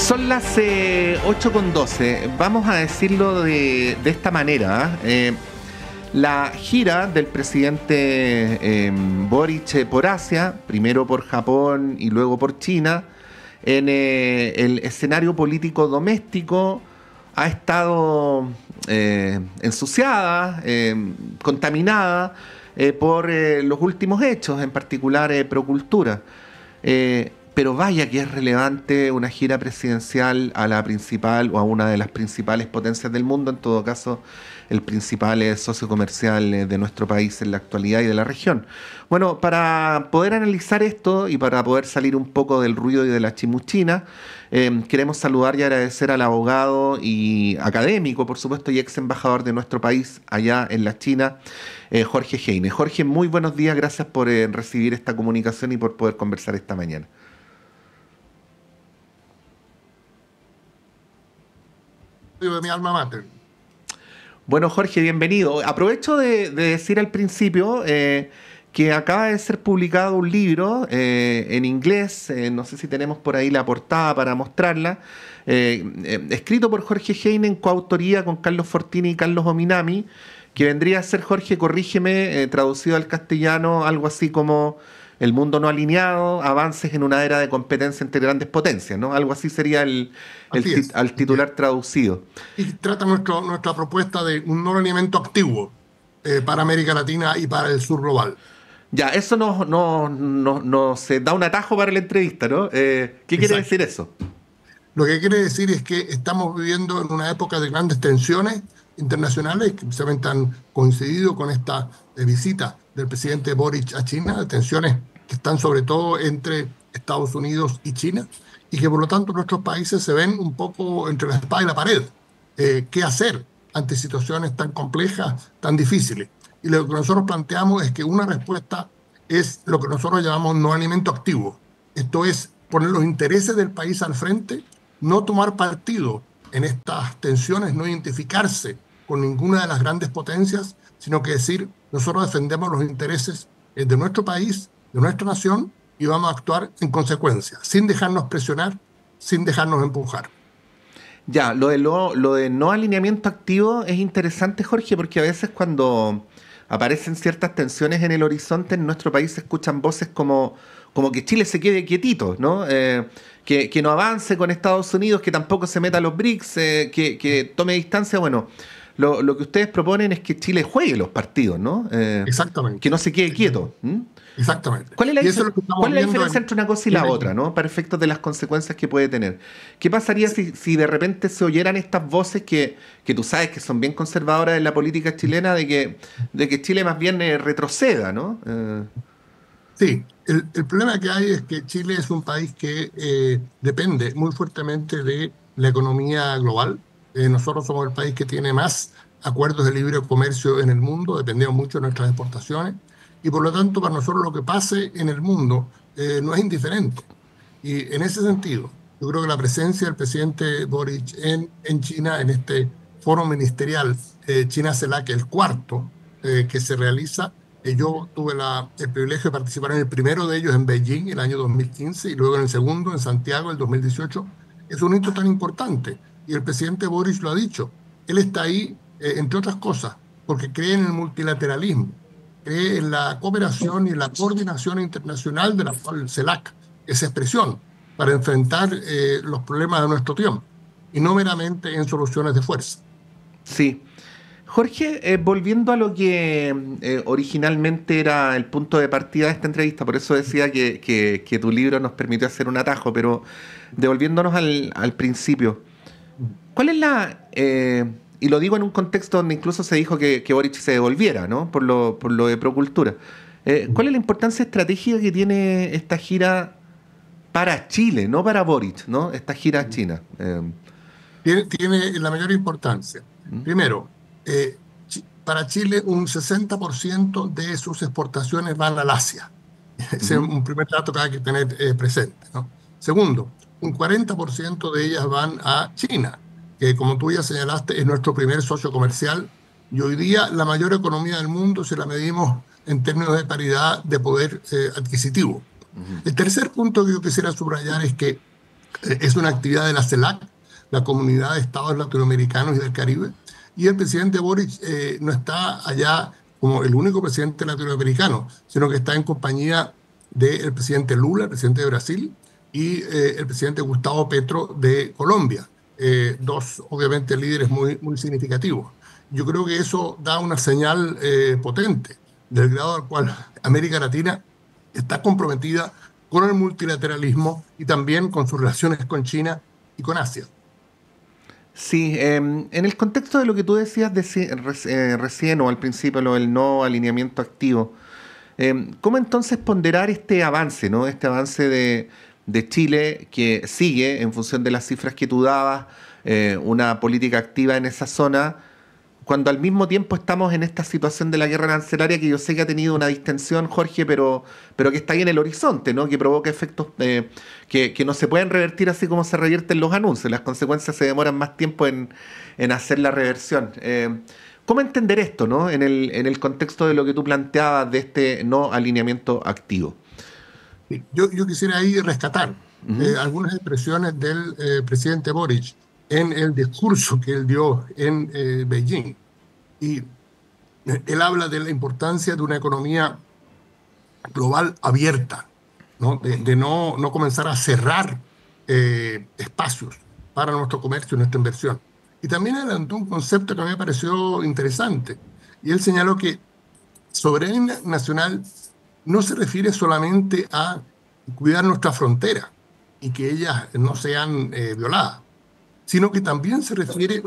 Son las 8:12. Vamos a decirlo de esta manera. La gira del presidente Boric por Asia, primero por Japón y luego por China, en el escenario político doméstico ha estado ensuciada, contaminada por los últimos hechos, en particular Procultura. Pero vaya que es relevante una gira presidencial a la principal o a una de las principales potencias del mundo, en todo caso el principal socio comercial de nuestro país en la actualidad y de la región. Bueno, para poder analizar esto y para poder salir un poco del ruido y de la chimuchina, queremos saludar y agradecer al abogado y académico, por supuesto, y ex embajador de nuestro país allá en la China, Jorge Heine. Jorge, muy buenos días, gracias por recibir esta comunicación y por poder conversar esta mañana. De mi alma mater. Bueno, Jorge, bienvenido. Aprovecho de decir al principio que acaba de ser publicado un libro en inglés, no sé si tenemos por ahí la portada para mostrarla, escrito por Jorge Heine en coautoría con Carlos Fortini y Carlos Ominami, que vendría a ser, Jorge, corrígeme, traducido al castellano, algo así como El mundo no alineado, avances en una era de competencia entre grandes potencias, ¿no? Algo así sería el titular traducido. Y trata nuestra propuesta de un no alineamiento activo para América Latina y para el sur global. Ya, eso nos da un atajo para la entrevista, ¿no? ¿Qué quiere decir eso? Lo que quiere decir es que estamos viviendo en una época de grandes tensiones internacionales que precisamente han coincidido con esta visita del presidente Boric a China, tensiones que están sobre todo entre Estados Unidos y China, y que por lo tanto nuestros países se ven un poco entre la espada y la pared. ¿Qué hacer ante situaciones tan complejas, tan difíciles? Y lo que nosotros planteamos es que una respuesta es lo que nosotros llamamos no alineamiento activo. Esto es poner los intereses del país al frente, no tomar partido en estas tensiones, no identificarse con ninguna de las grandes potencias, sino que decir, nosotros defendemos los intereses de nuestro país, de nuestra nación, y vamos a actuar en consecuencia, sin dejarnos presionar, sin dejarnos empujar. Ya, lo de no alineamiento activo es interesante, Jorge, porque a veces cuando aparecen ciertas tensiones en el horizonte, en nuestro país se escuchan voces como que Chile se quede quietito, ¿no? Que no avance con Estados Unidos, que tampoco se meta a los BRICS, que tome distancia. Bueno, lo que ustedes proponen es que Chile juegue los partidos, ¿no? Exactamente. Que no se quede quieto. Exactamente. ¿Cuál es la diferencia entre una cosa y la otra, ¿no? Para efectos de las consecuencias que puede tener. ¿Qué pasaría si de repente se oyeran estas voces que tú sabes que son bien conservadoras en la política chilena, de que Chile más bien retroceda, ¿no? Sí, el problema que hay es que Chile es un país que depende muy fuertemente de la economía global. Nosotros somos el país que tiene más acuerdos de libre comercio en el mundo, dependemos mucho de nuestras exportaciones, y por lo tanto para nosotros lo que pase en el mundo no es indiferente. Y en ese sentido, yo creo que la presencia del presidente Boric en China, en este foro ministerial China-CELAC, el cuarto que se realiza, yo tuve el privilegio de participar en el primero de ellos en Beijing el año 2015 y luego en el segundo en Santiago el 2018, es un hito tan importante. Y el presidente Boric lo ha dicho. Él está ahí, entre otras cosas, porque cree en el multilateralismo, cree en la cooperación y la coordinación internacional de la cual CELAC es expresión para enfrentar los problemas de nuestro tiempo y no meramente en soluciones de fuerza. Sí. Jorge, volviendo a lo que originalmente era el punto de partida de esta entrevista, por eso decía que tu libro nos permitió hacer un atajo, pero devolviéndonos al principio, ¿cuál es y lo digo en un contexto donde incluso se dijo que Boric se devolviera, ¿no? Por lo de Procultura. ¿Cuál es la importancia estratégica que tiene esta gira para Chile, no para Boric, ¿no? Esta gira a China. Tiene la mayor importancia. Primero, para Chile un 60% de sus exportaciones van al Asia. Ese es un primer dato que hay que tener presente, ¿no? Segundo, un 40% de ellas van a China, que como tú ya señalaste es nuestro primer socio comercial y hoy día la mayor economía del mundo si la medimos en términos de paridad de poder adquisitivo. El tercer punto que yo quisiera subrayar es que Es una actividad de la CELAC, la Comunidad de Estados Latinoamericanos y del Caribe, y el presidente Boric no está allá como el único presidente latinoamericano, sino que está en compañía del presidente Lula, el presidente de Brasil, y el presidente Gustavo Petro de Colombia, dos obviamente líderes muy significativos. Yo creo que eso da una señal potente del grado al cual América Latina está comprometida con el multilateralismo y también con sus relaciones con China y con Asia. Sí, en el contexto de lo que tú decías recién o al principio, lo del no alineamiento activo, ¿cómo entonces ponderar este avance, ¿no? Este avance de Chile que sigue, en función de las cifras que tú dabas, una política activa en esa zona, cuando al mismo tiempo estamos en esta situación de la guerra arancelaria que yo sé que ha tenido una distensión, Jorge, pero que está ahí en el horizonte, ¿no? Que provoca efectos que no se pueden revertir así como se revierten los anuncios. Las consecuencias se demoran más tiempo en hacer la reversión. ¿Cómo entender esto, ¿no? En el contexto de lo que tú planteabas de este no alineamiento activo? Sí, yo quisiera ahí rescatar algunas expresiones del presidente Boric en el discurso que él dio en Beijing. Y él habla de la importancia de una economía global abierta, ¿no? De no comenzar a cerrar espacios para nuestro comercio y nuestra inversión. Y también adelantó un concepto que a mí me pareció interesante. Y él señaló que soberanía nacional no se refiere solamente a cuidar nuestra frontera y que ellas no sean violadas, sino que también se refiere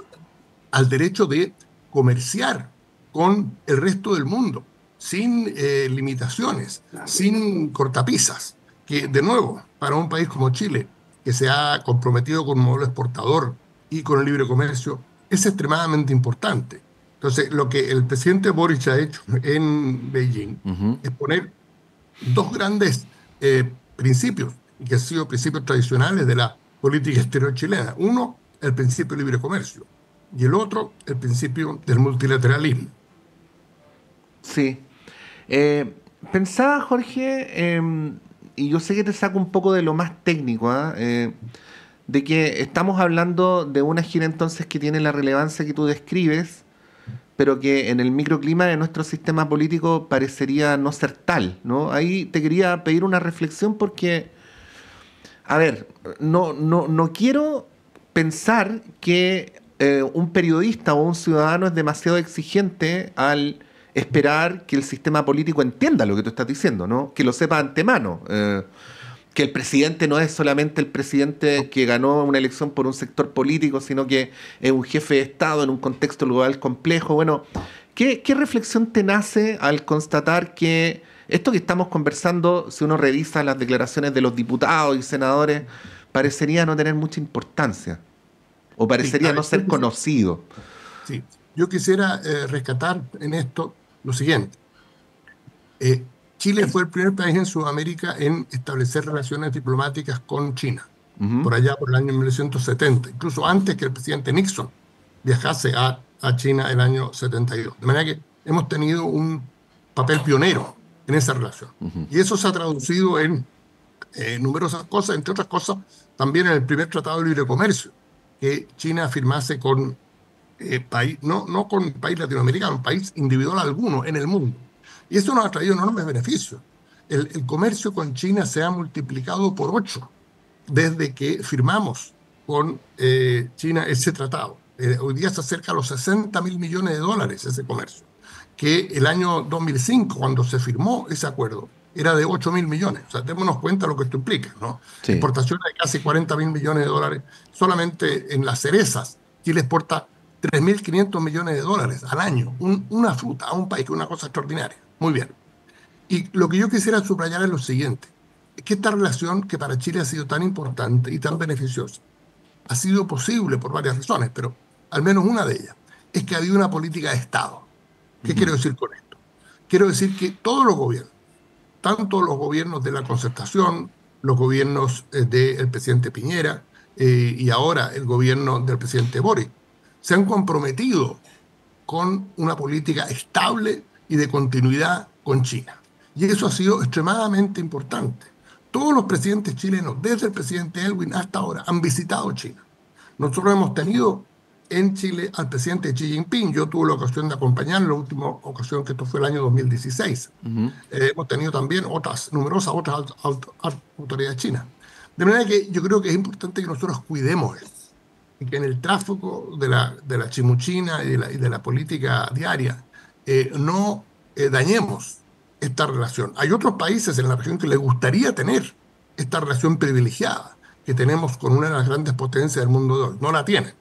al derecho de comerciar con el resto del mundo, sin limitaciones, sin cortapisas, que de nuevo, para un país como Chile, que se ha comprometido con un modelo exportador y con el libre comercio, es extremadamente importante. Entonces, lo que el presidente Boric ha hecho en Beijing Ujú. es poner dos grandes principios, que han sido principios tradicionales de la política exterior chilena. Uno, el principio de libre comercio, y el otro, el principio del multilateralismo. Sí. Pensaba, Jorge, y yo sé que te saco un poco de lo más técnico, ¿ah? De que estamos hablando de una gira entonces que tiene la relevancia que tú describes, pero que en el microclima de nuestro sistema político parecería no ser tal, ¿no? Ahí te quería pedir una reflexión porque, a ver, no quiero pensar que un periodista o un ciudadano es demasiado exigente al esperar que el sistema político entienda lo que tú estás diciendo, ¿no? Que lo sepa de antemano. Que el presidente no es solamente el presidente que ganó una elección por un sector político, sino que es un jefe de Estado en un contexto global complejo. Bueno, ¿qué reflexión te nace al constatar que esto que estamos conversando, si uno revisa las declaraciones de los diputados y senadores, parecería no tener mucha importancia o Sí, a parecería no ver, ser conocido? sí, yo quisiera rescatar en esto lo siguiente. Eh, Chile fue el primer país en Sudamérica en establecer relaciones diplomáticas con China, Ujú. por allá por el año 1970, incluso antes que el presidente Nixon viajase a China el año 72. De manera que hemos tenido un papel pionero en esa relación. Y eso se ha traducido en numerosas cosas, entre otras cosas, también en el primer Tratado de Libre Comercio que China firmase con país, no con un país latinoamericano, un país individual alguno en el mundo. Y eso nos ha traído enormes beneficios. El comercio con China se ha multiplicado por 8 desde que firmamos con China ese tratado. Hoy día se acerca a los 60.000 millones de dólares ese comercio, que el año 2005, cuando se firmó ese acuerdo, era de 8.000 millones. O sea, démonos cuenta de lo que esto implica, ¿no? Sí. Exportaciones de casi 40.000 millones de dólares. Solamente en las cerezas, Chile exporta 3.500 millones de dólares al año. Una fruta a un país, que es una cosa extraordinaria. Muy bien. Y lo que yo quisiera subrayar es lo siguiente. Es que esta relación, que para Chile ha sido tan importante y tan beneficiosa, ha sido posible por varias razones, pero al menos una de ellas es que ha habido una política de Estado. ¿Qué Ujú. quiero decir con esto? Quiero decir que todos los gobiernos, tanto los gobiernos de la concertación, los gobiernos del presidente Piñera y ahora el gobierno del presidente Boric, se han comprometido con una política estable y de continuidad con China. Y eso ha sido extremadamente importante, Todos los presidentes chilenos, desde el presidente Elwin hasta ahora, han visitado China. Nosotros hemos tenido en Chile al presidente Xi Jinping. Yo tuve la ocasión de acompañar en la última ocasión, que esto fue el año 2016. Hemos tenido también numerosas otras autoridades chinas. De manera que yo creo que es importante que nosotros cuidemos eso, y que en el tráfico de la chimuchina y de la política diaria no dañemos esta relación. Hay otros países en la región que les gustaría tener esta relación privilegiada que tenemos con una de las grandes potencias del mundo de hoy. No la tienen,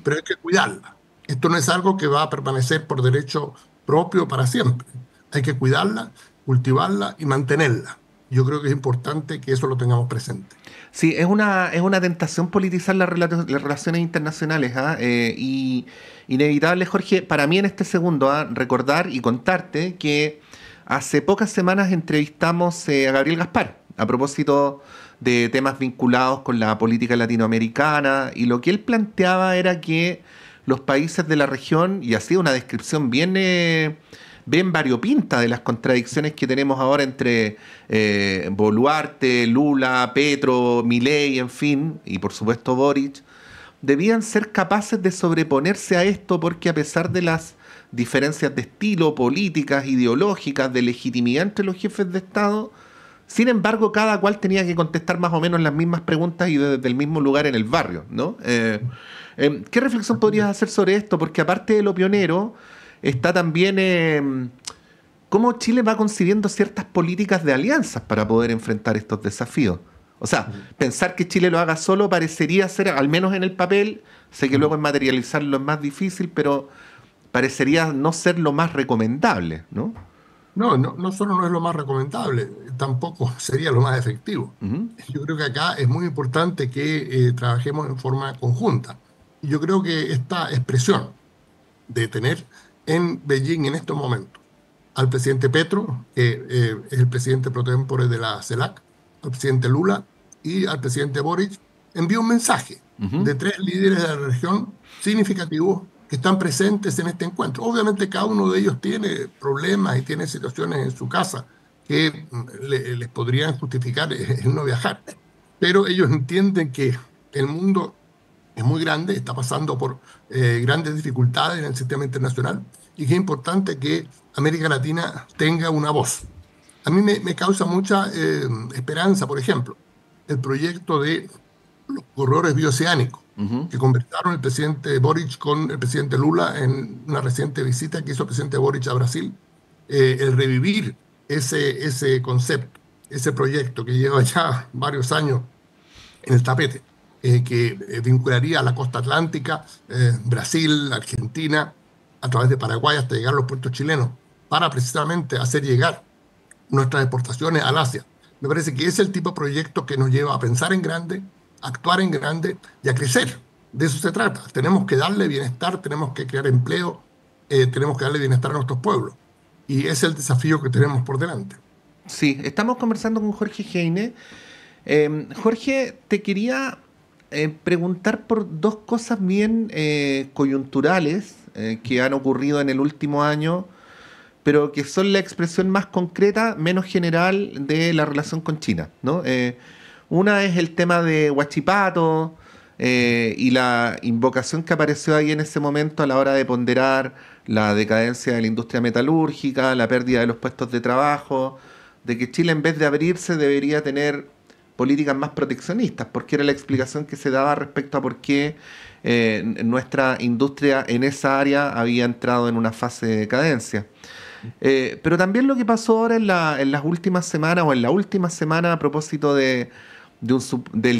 pero hay que cuidarla. Esto no es algo que va a permanecer por derecho propio para siempre. Hay que cuidarla, cultivarla y mantenerla. Yo creo que es importante que eso lo tengamos presente. Sí, es una tentación politizar las relaciones internacionales, y inevitable, Jorge, para mí en este segundo, recordar y contarte que hace pocas semanas entrevistamos a Gabriel Gaspar a propósito de temas vinculados con la política latinoamericana, y lo que él planteaba era que los países de la región, y hacía una descripción bien variopinta de las contradicciones que tenemos ahora entre Boluarte, Lula, Petro, Milei, en fin, y por supuesto Boric, debían ser capaces de sobreponerse a esto, porque a pesar de las diferencias de estilo, políticas, ideológicas, de legitimidad entre los jefes de Estado, sin embargo, cada cual tenía que contestar más o menos las mismas preguntas y desde el mismo lugar en el barrio, ¿no? ¿Qué reflexión podrías hacer sobre esto? Porque aparte de lo pionero, está también cómo Chile va concibiendo ciertas políticas de alianzas para poder enfrentar estos desafíos. O sea, pensar que Chile lo haga solo parecería ser, al menos en el papel, sé que luego en materializarlo es más difícil, pero parecería no ser lo más recomendable, ¿no? No solo no es lo más recomendable, tampoco sería lo más efectivo. Yo creo que acá es muy importante que trabajemos en forma conjunta. Y yo creo que esta expresión de tener en Beijing en estos momentos al presidente Petro, que es el presidente pro tempore de la CELAC, al presidente Lula y al presidente Boric, envía un mensaje de 3 líderes de la región significativos que están presentes en este encuentro. Obviamente cada uno de ellos tiene problemas y tiene situaciones en su casa que les podrían justificar el no viajar, pero ellos entienden que el mundo es muy grande, está pasando por grandes dificultades en el sistema internacional, y que es importante que América Latina tenga una voz. A mí me causa mucha esperanza, por ejemplo, el proyecto de los corredores bioceánicos, que conversaron el presidente Boric con el presidente Lula en una reciente visita que hizo el presidente Boric a Brasil, el revivir ese concepto, ese proyecto que lleva ya varios años en el tapete, que vincularía a la costa atlántica, Brasil, Argentina, a través de Paraguay hasta llegar a los puertos chilenos, para precisamente hacer llegar nuestras exportaciones al Asia. Me parece que es el tipo de proyecto que nos lleva a pensar en grande, a actuar en grande y a crecer. De eso se trata. Tenemos que darle bienestar, tenemos que crear empleo, tenemos que darle bienestar a nuestros pueblos. Y ese es el desafío que tenemos por delante. Sí, estamos conversando con Jorge Heine. Jorge, te quería preguntar por 2 cosas bien coyunturales que han ocurrido en el último año, pero que son la expresión más concreta, menos general, de la relación con China, ¿no? Una es el tema de Huachipato y la invocación que apareció ahí en ese momento a la hora de ponderar la decadencia de la industria metalúrgica, la pérdida de los puestos de trabajo, de que Chile, en vez de abrirse, debería tener políticas más proteccionistas, porque era la explicación que se daba respecto a por qué nuestra industria en esa área había entrado en una fase de decadencia. Pero también lo que pasó ahora en las últimas semanas, o en la última semana, a propósito del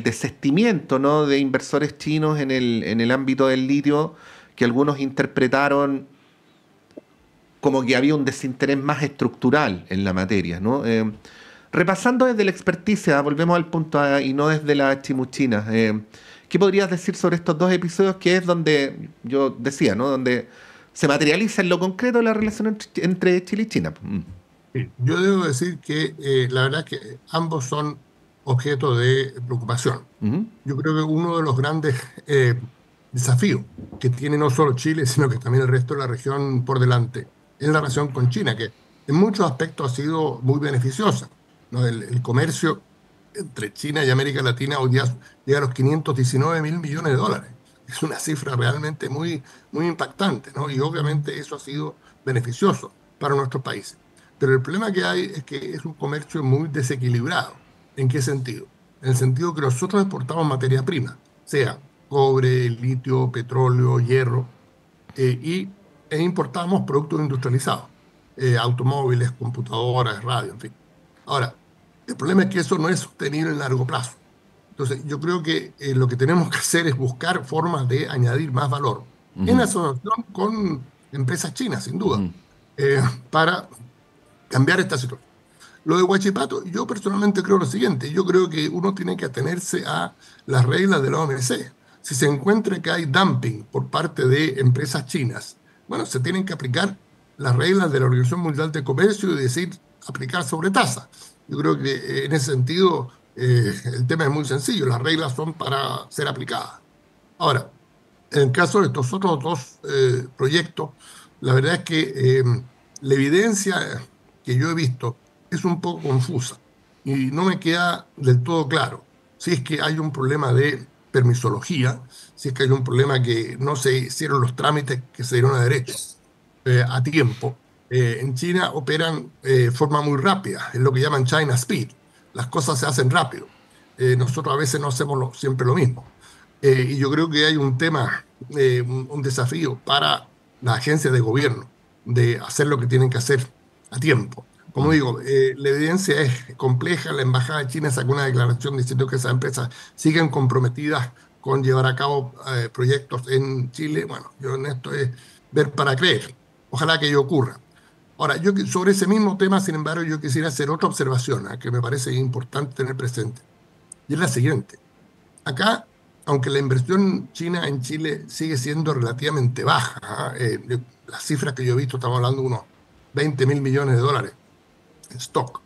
desestimiento, ¿no?, de inversores chinos en el ámbito del litio, que algunos interpretaron como que había un desinterés más estructural en la materia, ¿no? Repasando desde la experticia, volvemos al punto y no desde la chimuchina. ¿Qué podrías decir sobre estos 2 episodios, que es donde yo decía, ¿no?, donde se materializa en lo concreto la relación entre Chile y China? Sí. Yo debo decir que la verdad es que ambos son objeto de preocupación. Yo creo que uno de los grandes desafíos que tiene no solo Chile, sino que también el resto de la región por delante, es la relación con China, que en muchos aspectos ha sido muy beneficiosa, ¿no? El comercio entre China y América Latina hoy día llega a los 519 mil millones de dólares. Es una cifra realmente muy, muy impactante, ¿no? Y obviamente eso ha sido beneficioso para nuestros países. Pero el problema que hay es que es un comercio muy desequilibrado. ¿En qué sentido? En el sentido que nosotros exportamos materia prima, sea cobre, litio, petróleo, hierro, y importamos productos industrializados, automóviles, computadoras, radio, en fin. Ahora, el problema es que eso no es sostenible en largo plazo. Entonces, yo creo que lo que tenemos que hacer es buscar formas de añadir más valor en Ujú, asociación con empresas chinas, sin duda, ujú, eh, para cambiar esta situación. Lo de Huachipato, yo personalmente creo lo siguiente, yo creo que uno tiene que atenerse a las reglas de la OMC. Si se encuentra que hay dumping por parte de empresas chinas, bueno, se tienen que aplicar las reglas de la Organización Mundial de Comercio y decir aplicar sobre tasa. Yo creo que en ese sentido el tema es muy sencillo, las reglas son para ser aplicadas. Ahora, en el caso de estos otros dos proyectos, la verdad es que la evidencia que yo he visto es un poco confusa y no me queda del todo claro si es que hay un problema de permisología, si es que hay un problema que no se hicieron los trámites que se dieron a derecho a tiempo. En China operan de forma muy rápida, es lo que llaman China Speed. Las cosas se hacen rápido. Nosotros a veces no hacemos siempre lo mismo. Y yo creo que hay un tema, un desafío para las agencias de gobierno de hacer lo que tienen que hacer a tiempo. Como ujú. digo, la evidencia es compleja. La Embajada de China sacó una declaración diciendo que esas empresas siguen comprometidas con llevar a cabo proyectos en Chile. Bueno, yo en esto es ver para creer. Ojalá que ello ocurra. Ahora, sobre ese mismo tema, sin embargo, yo quisiera hacer otra observación que me parece importante tener presente. Y es la siguiente. Acá, aunque la inversión china en Chile sigue siendo relativamente baja, las cifras que yo he visto, estamos hablando de unos 20 mil millones de dólares en stock,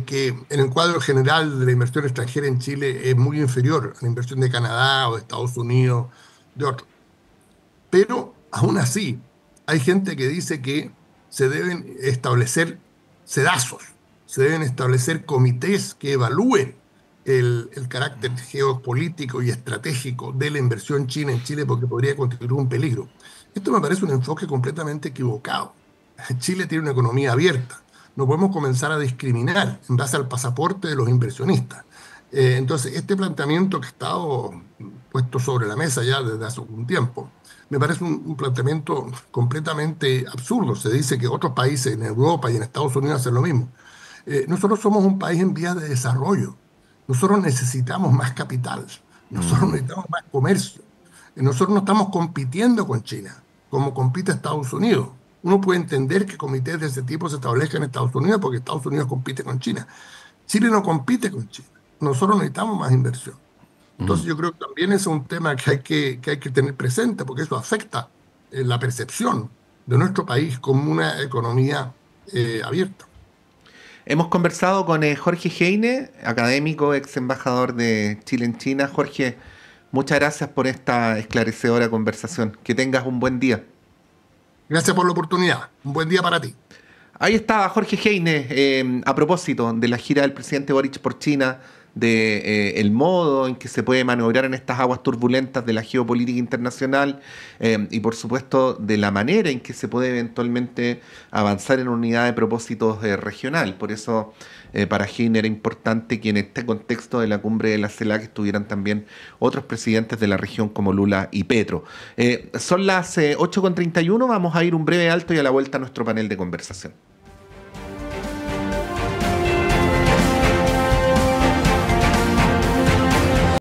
que en el cuadro general de la inversión extranjera en Chile es muy inferior a la inversión de Canadá o de Estados Unidos, de otros. Pero aún así, hay gente que dice que se deben establecer sedazos, se deben establecer comités que evalúen el carácter geopolítico y estratégico de la inversión china en Chile porque podría constituir un peligro. Esto me parece un enfoque completamente equivocado. Chile tiene una economía abierta. No podemos comenzar a discriminar en base al pasaporte de los inversionistas. Entonces, este planteamiento que ha estado puesto sobre la mesa ya desde hace algún tiempo, me parece un planteamiento completamente absurdo. Se dice que otros países en Europa y en Estados Unidos hacen lo mismo. Nosotros somos un país en vías de desarrollo. Nosotros necesitamos más capital. Nosotros Mm, necesitamos más comercio. Nosotros no estamos compitiendo con China, como compite Estados Unidos. Uno puede entender que comités de ese tipo se establezcan en Estados Unidos porque Estados Unidos compite con China. Chile no compite con China. Nosotros necesitamos más inversión. mm. Entonces yo creo que también ese es un tema que hay que tener presente porque eso afecta la percepción de nuestro país como una economía abierta. Hemos conversado con Jorge Heine, académico, ex embajador de Chile en China. Jorge, muchas gracias por esta esclarecedora conversación. Que tengas un buen día. Gracias por la oportunidad. Un buen día para ti. Ahí estaba Jorge Heine, a propósito de la gira del presidente Boric por China, de el modo en que se puede maniobrar en estas aguas turbulentas de la geopolítica internacional, y por supuesto de la manera en que se puede eventualmente avanzar en unidad de propósitos regional. Por eso para Heine era importante que en este contexto de la cumbre de la CELAC estuvieran también otros presidentes de la región como Lula y Petro. Son las 8:31, vamos a ir un breve alto y a la vuelta a nuestro panel de conversación.